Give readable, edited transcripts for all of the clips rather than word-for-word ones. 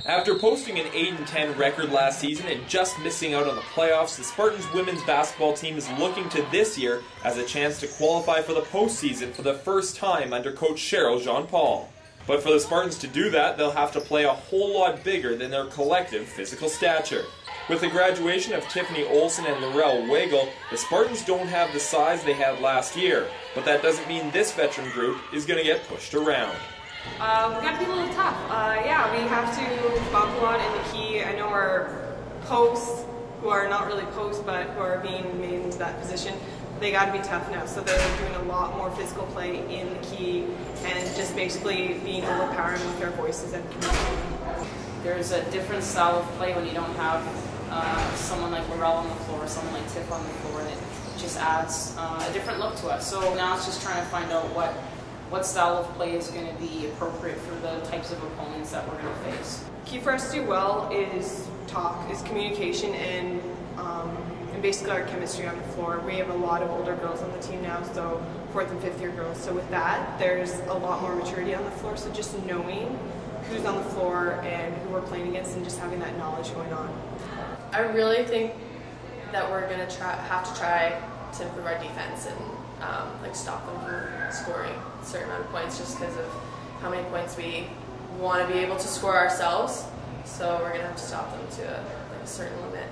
After posting an 8-10 record last season and just missing out on the playoffs, the Spartans women's basketball team is looking to this year as a chance to qualify for the postseason for the first time under coach Cheryl Jean-Paul. But for the Spartans to do that, they'll have to play a whole lot bigger than their collective physical stature. With the graduation of Tiffany Olsen and Laurel Weigel, the Spartans don't have the size they had last year, but that doesn't mean this veteran group is going to get pushed around. We got to be a little tough. Yeah, we have to bump a lot in the key. I know our posts, who are not really posts, but who are being made into that position, they got to be tough now. So they're doing a lot more physical play in the key and just basically being overpowering with their voices and communicating. There's a different style of play when you don't have someone like Laurel on the floor, someone like Tiff on the floor, and it just adds a different look to us. So now it's just trying to find out what style of play is going to be appropriate for the types of opponents that we're going to face. Key for us to do well is talk, is communication, and basically our chemistry on the floor. We have a lot of older girls on the team now, so 4th and 5th year girls. So with that, there's a lot more maturity on the floor. So just knowing who's on the floor and who we're playing against, and just having that knowledge going on. I really think that we're going to have to try to improve our defense and like stop them from scoring a certain amount of points, just because of how many points we want to be able to score ourselves. So we're going to have to stop them to a certain limit.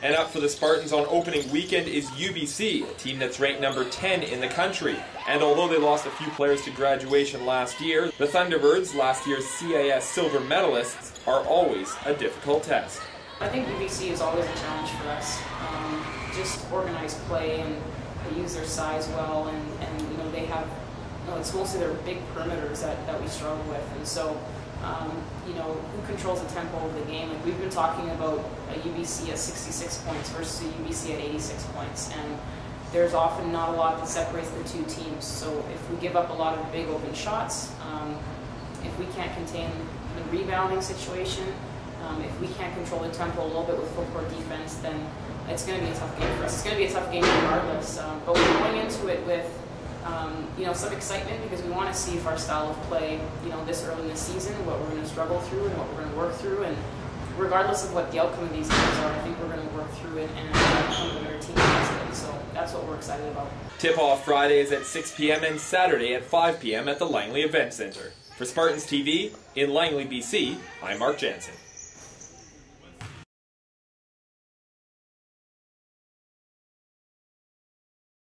And up for the Spartans on opening weekend is UBC, a team that's ranked number 10 in the country. And although they lost a few players to graduation last year, the Thunderbirds, last year's CIS silver medalists, are always a difficult test. I think UBC is always a challenge for us. Just organized play, and they use their size well, and you know, they have, it's mostly their big perimeters that we struggle with. And so, you know, who controls the tempo of the game? Like, we've been talking about a UBC at 66 points versus a UBC at 86 points, and there's often not a lot that separates the two teams. So if we give up a lot of big open shots, if we can't contain the rebounding situation, if we can't control the tempo a little bit with full court defense, then it's going to be a tough game for us. It's going to be a tough game regardless. But we're going into it with you know, some excitement, because we want to see if our style of play, you know, this early in the season, what we're going to struggle through and what we're going to work through. And regardless of what the outcome of these games are, I think we're going to work through it and become a better team next. So that's what we're excited about. Tip-off Friday is at 6 p.m. and Saturday at 5 p.m. at the Langley Event Center. For Spartans TV, in Langley, BC, I'm Mark Jansen.